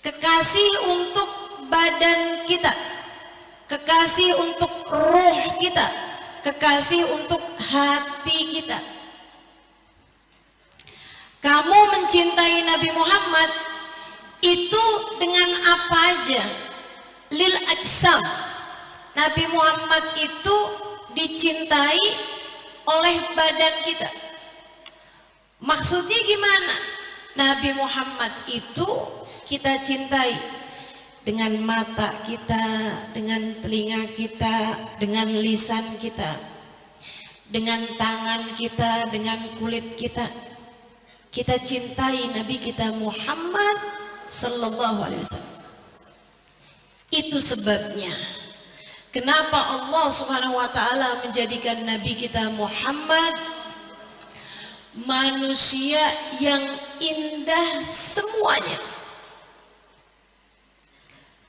kekasih untuk badan kita, kekasih untuk ruh kita, kekasih untuk hati kita. Kamu mencintai Nabi Muhammad itu dengan apa aja? Lil ajsam. Nabi Muhammad itu dicintai oleh badan kita. Maksudnya gimana? Nabi Muhammad itu kita cintai dengan mata kita, dengan telinga kita, dengan lisan kita, dengan tangan kita, dengan kulit kita. Kita cintai Nabi kita Muhammad sallallahu alaihi wasallam. Itu sebabnya kenapa Allah Subhanahu wa taala menjadikan Nabi kita Muhammad manusia yang indah semuanya.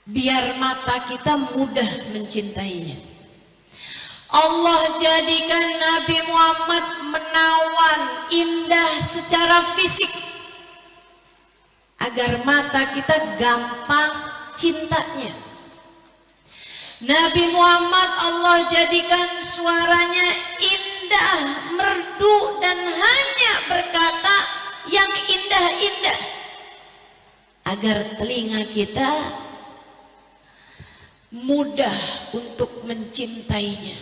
Biar mata kita mudah mencintainya. Allah jadikan Nabi Muhammad menawan, indah secara fisik, agar mata kita gampang cintanya. Nabi Muhammad Allah jadikan suaranya indah, merdu, dan hanya berkata yang indah-indah, agar telinga kita mudah untuk mencintainya.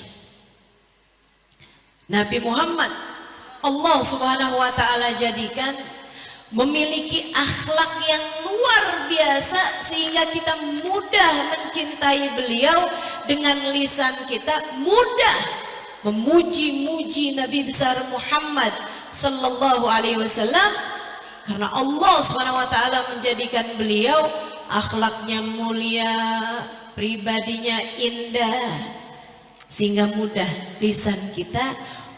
Nabi Muhammad Allah Subhanahu wa taala jadikan memiliki akhlak yang luar biasa sehingga kita mudah mencintai beliau. Dengan lisan kita mudah memuji-muji Nabi besar Muhammad sallallahu alaihi wasallam, karena Allah Subhanahu wa taala menjadikan beliau akhlaknya mulia, pribadinya indah, sehingga mudah lisan kita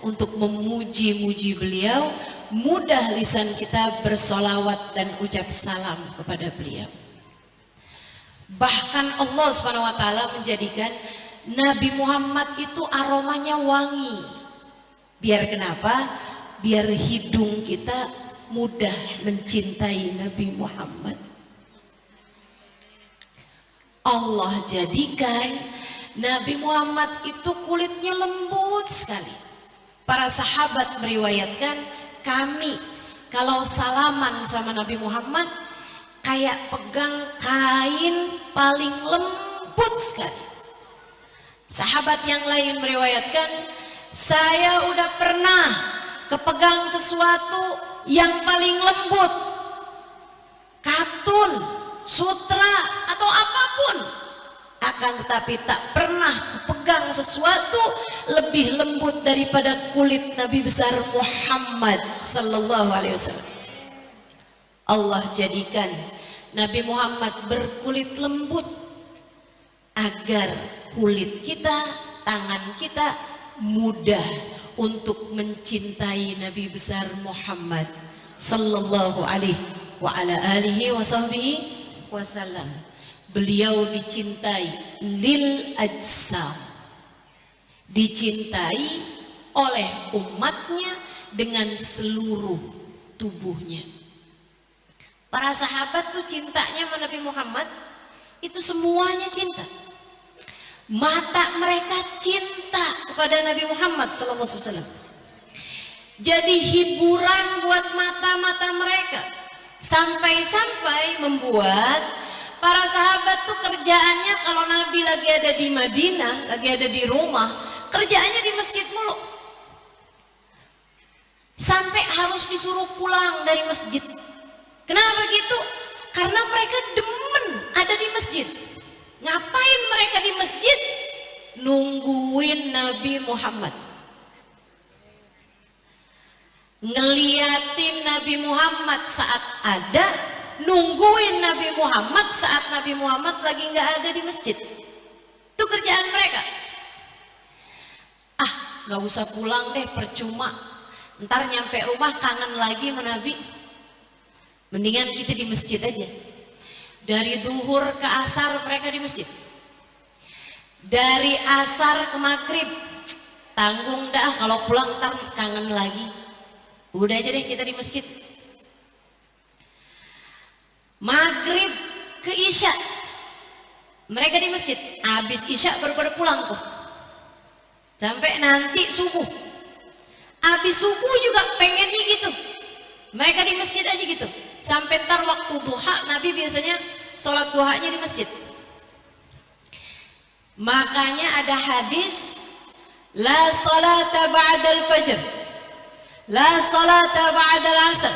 untuk memuji-muji beliau, mudah lisan kita bersolawat dan ucap salam kepada beliau. Bahkan Allah Subhanahu wa taala menjadikan Nabi Muhammad itu aromanya wangi. Biar kenapa? Biar hidung kita mudah mencintai Nabi Muhammad. Allah jadikan Nabi Muhammad itu kulitnya lembut sekali. Para sahabat meriwayatkan, kami kalau salaman sama Nabi Muhammad kayak pegang kain paling lembut sekali. Sahabat yang lain meriwayatkan, saya udah pernah kepegang sesuatu yang paling lembut, katun, sutra, atau apapun, akan tetapi tak pernah pegang sesuatu lebih lembut daripada kulit Nabi besar Muhammad sallallahu alaihi wasallam. Allah jadikan Nabi Muhammad berkulit lembut agar kulit kita, tangan kita mudah untuk mencintai Nabi besar Muhammad sallallahu alaihi wa ala alihi wa sahbihi wasallam. Beliau dicintai lil ajsam, dicintai oleh umatnya dengan seluruh tubuhnya. Para sahabat tuh cintanya sama Nabi Muhammad itu semuanya cinta. Mata mereka cinta kepada Nabi Muhammad SAW. Jadi hiburan buat mata-mata mereka, sampai-sampai membuat para sahabat tuh kerjaannya kalau Nabi lagi ada di Madinah, lagi ada di rumah, kerjaannya di masjid mulu. Sampai harus disuruh pulang dari masjid. Kenapa gitu? Karena mereka demen ada di masjid. Ngapain mereka di masjid? Nungguin Nabi Muhammad. Ngeliatin Nabi Muhammad saat ada, nungguin Nabi Muhammad saat Nabi Muhammad lagi nggak ada di masjid. Itu kerjaan mereka. Ah, nggak usah pulang deh, percuma. Ntar nyampe rumah kangen lagi sama Nabi. Mendingan kita di masjid aja. Dari duhur ke asar mereka di masjid. Dari asar ke maghrib, tanggung dah, kalau pulang ntar kangen lagi. Udah aja deh kita di masjid. Maghrib ke Isya. Mereka di masjid, habis Isya baru pada pulang tuh. Sampai nanti subuh. Habis subuh juga pengennya gitu. Mereka di masjid aja gitu. Sampai ntar waktu duha, Nabi biasanya sholat duhanya di masjid. Makanya ada hadis, la salata ba'dal fajr, la salata ba'dal asar.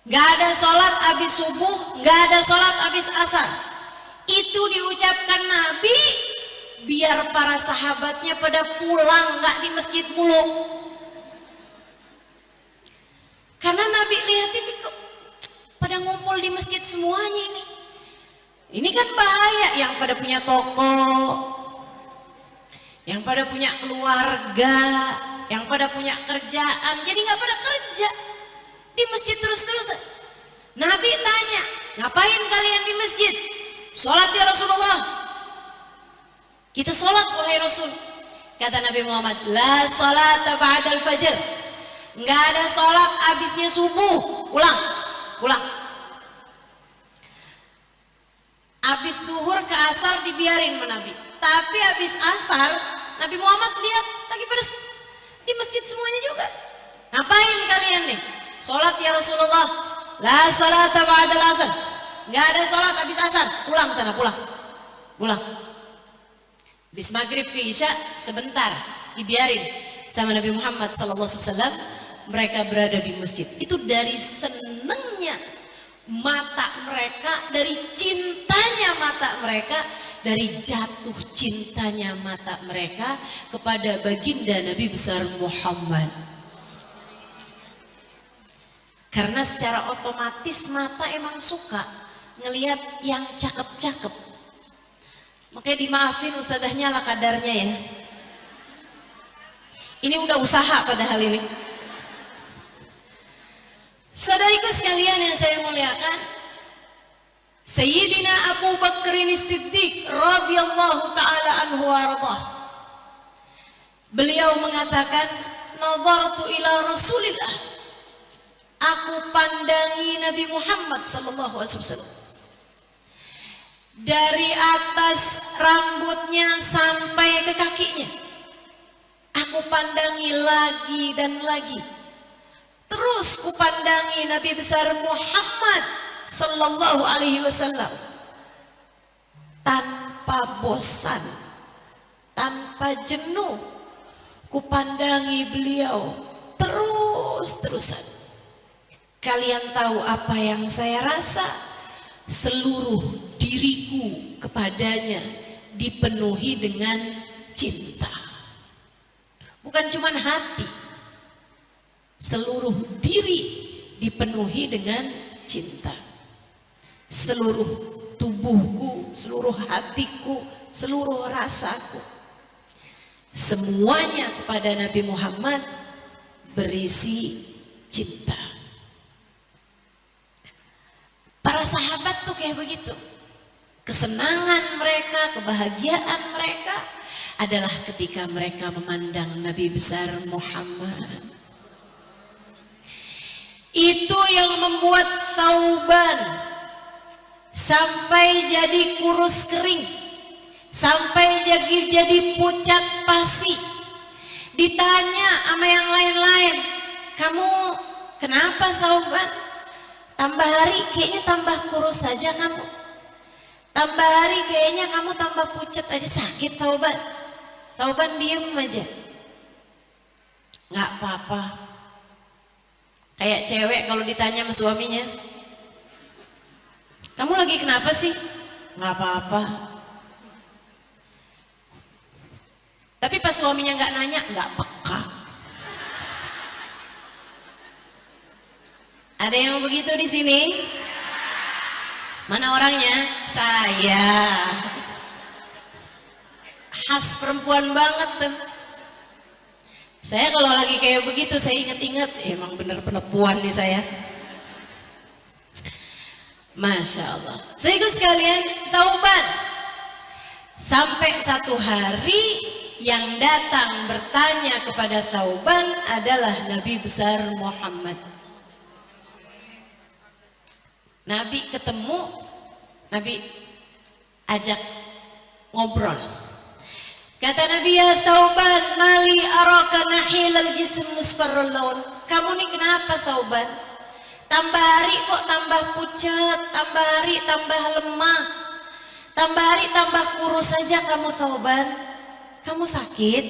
Gak ada sholat habis subuh, gak ada sholat habis asar. Itu diucapkan Nabi biar para sahabatnya pada pulang, gak di masjid mulu. Karena Nabi lihat ini kok pada ngumpul di masjid semuanya ini. Ini kan bahaya, yang pada punya toko, yang pada punya keluarga, yang pada punya kerjaan, jadi nggak pada kerja di masjid terus-terusan. Nabi tanya, ngapain kalian di masjid? Sholat ya Rasulullah. Kita sholat wahai Rasul. Kata Nabi Muhammad, la salata ba'dal fajr. Nggak ada sholat habisnya subuh. Pulang. Habis duhur ke asar dibiarin sama Nabi. Tapi habis asar Nabi Muhammad lihat lagi pada di masjid semuanya juga. Ngapain kalian nih? Sholat ya Rasulullah. La salata ba'dal asar. Nggak ada sholat habis asar. Pulang sana, pulang. Habis maghrib ke Isya sebentar dibiarin sama Nabi Muhammad SAW. Mereka berada di masjid. Itu dari senengnya mata mereka, dari cintanya mata mereka, dari jatuh cintanya mata mereka kepada baginda Nabi besar Muhammad. Karena secara otomatis mata emang suka ngelihat yang cakep-cakep. Makanya dimaafin ustazahnya ala kadarnya ya. Ini udah usaha padahal ini. Saudariku sekalian yang saya muliakan, Sayyidina Abu Bakar As-Siddiq radhiyallahu taala anhu warḍah. Beliau mengatakan, "Nadhartu ila Rasulillah." Aku pandangi Nabi Muhammad sallallahu alaihi wasallam. Dari atas rambutnya sampai ke kakinya. Aku pandangi lagi dan lagi. Terus kupandangi Nabi besar Muhammad sallallahu alaihi wasallam tanpa bosan, tanpa jenuh. Kupandangi beliau terus-terusan. Kalian tahu apa yang saya rasa? Seluruh diriku kepadanya dipenuhi dengan cinta. Bukan cuma hati, seluruh diri dipenuhi dengan cinta. Seluruh tubuhku, seluruh hatiku, seluruh rasaku, semuanya kepada Nabi Muhammad berisi cinta. Para sahabat tuh kayak begitu. Kesenangan mereka, kebahagiaan mereka adalah ketika mereka memandang Nabi besar Muhammad. Itu yang membuat Thauban sampai jadi kurus kering, sampai jadi pucat pasi. Ditanya sama yang lain-lain, kamu kenapa Thauban? Tambah hari kayaknya tambah kurus saja kamu. Tambah hari kayaknya kamu tambah pucat aja. Sakit Thauban? Thauban diem aja. Nggak apa-apa. Kayak cewek kalau ditanya sama suaminya, kamu lagi kenapa sih? Nggak apa-apa. Tapi pas suaminya nggak nanya, nggak peka. Ada yang begitu di sini? Mana orangnya? Saya. Khas perempuan banget tuh. Saya kalau lagi kayak begitu, saya ingat-ingat, emang bener perempuan nih saya. Masya Allah. Saudaraku sekalian, Thauban. Sampai satu hari yang datang bertanya kepada Thauban adalah Nabi besar Muhammad. Nabi ketemu Nabi ajak ngobrol. Kata Nabi, ya Thauban, mali araka nahilal jism musfarrul laun. Kamu nih kenapa Thauban? Tambah hari kok tambah pucat, tambah hari tambah lemah, tambah hari tambah kurus saja kamu Thauban. Kamu sakit?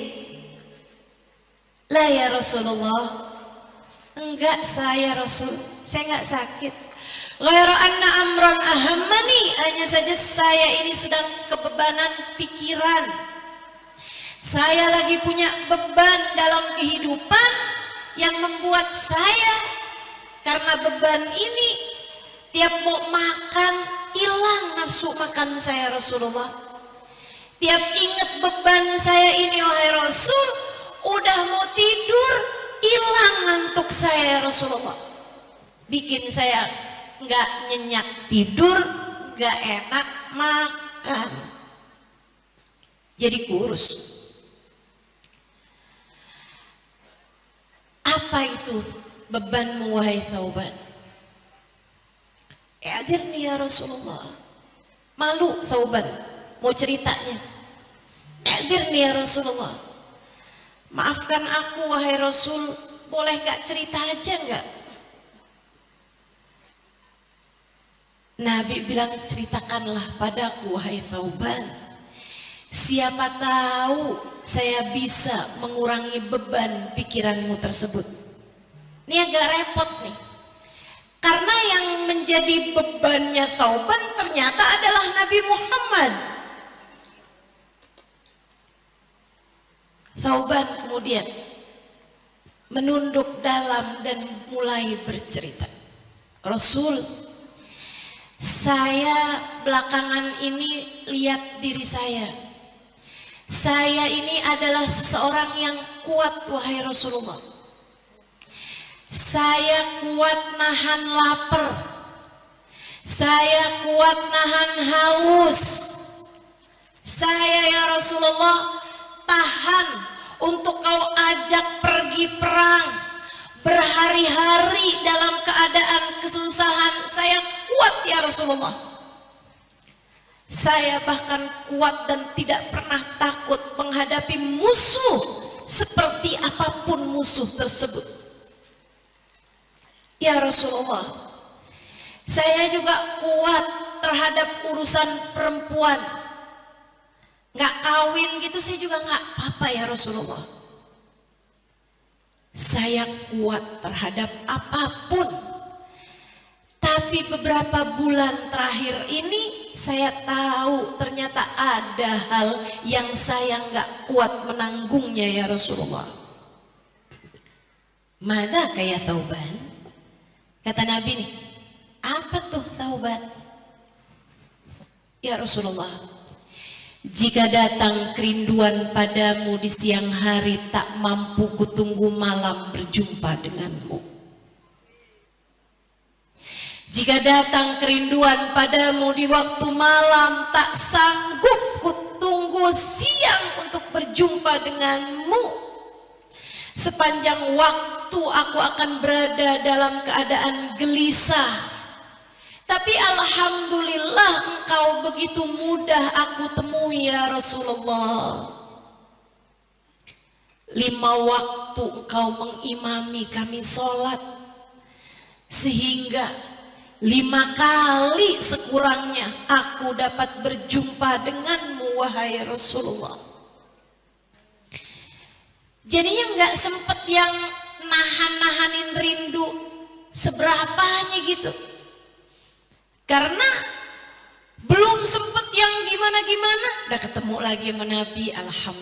Lah ya Rasulullah. Enggak saya Rasul, saya enggak sakit. Ghairu anna amran ahammani, hanya saja saya ini sedang kebebanan pikiran. Saya lagi punya beban dalam kehidupan yang membuat saya, karena beban ini tiap mau makan hilang nafsu makan saya Rasulullah. Tiap ingat beban saya ini wahai Rasul, udah mau tidur hilang ngantuk saya Rasulullah. Bikin saya nggak nyenyak tidur, nggak enak makan, jadi kurus. Apa itu bebanmu wahai Thauban? Adirni ya Rasulullah. Malu Thauban mau ceritanya. Adirni ya Rasulullah. Maafkan aku wahai Rasul, boleh gak cerita aja enggak? Nabi bilang, ceritakanlah padaku wahai Thauban. Siapa tahu saya bisa mengurangi beban pikiranmu tersebut. Ini agak repot nih. Karena yang menjadi bebannya Thauban ternyata adalah Nabi Muhammad. Thauban kemudian menunduk dalam dan mulai bercerita. Rasul, saya belakangan ini lihat diri saya. Saya ini adalah seseorang yang kuat wahai Rasulullah. Saya kuat nahan lapar. Saya kuat nahan haus. Saya ya Rasulullah tahan untuk kau ajak pergi perang. Berhari-hari dalam keadaan kesusahan saya kuat ya Rasulullah. Saya bahkan kuat dan tidak pernah takut menghadapi musuh seperti apapun musuh tersebut. Ya Rasulullah, saya juga kuat terhadap urusan perempuan. Nggak kawin gitu saya juga nggak apa-apa ya Rasulullah. Saya kuat terhadap apapun. Tapi beberapa bulan terakhir ini saya tahu ternyata ada hal yang saya nggak kuat menanggungnya ya Rasulullah. Mada kayak Thauban? Kata Nabi nih, apa tuh Thauban? Ya Rasulullah, jika datang kerinduan padamu di siang hari, tak mampu kutunggu malam berjumpa denganmu. Jika datang kerinduan padamu di waktu malam, tak sanggup kutunggu siang untuk berjumpa denganmu. Sepanjang waktu aku akan berada dalam keadaan gelisah. Tapi alhamdulillah engkau begitu mudah aku temui ya Rasulullah. 5 waktu engkau mengimami kami sholat, sehingga 5 kali sekurangnya aku dapat berjumpa denganmu wahai Rasulullah. Jadinya nggak sempet yang nahan-nahanin rindu seberapanya gitu. Karena belum sempet yang gimana-gimana, udah ketemu lagi sama Nabi, alhamdulillah.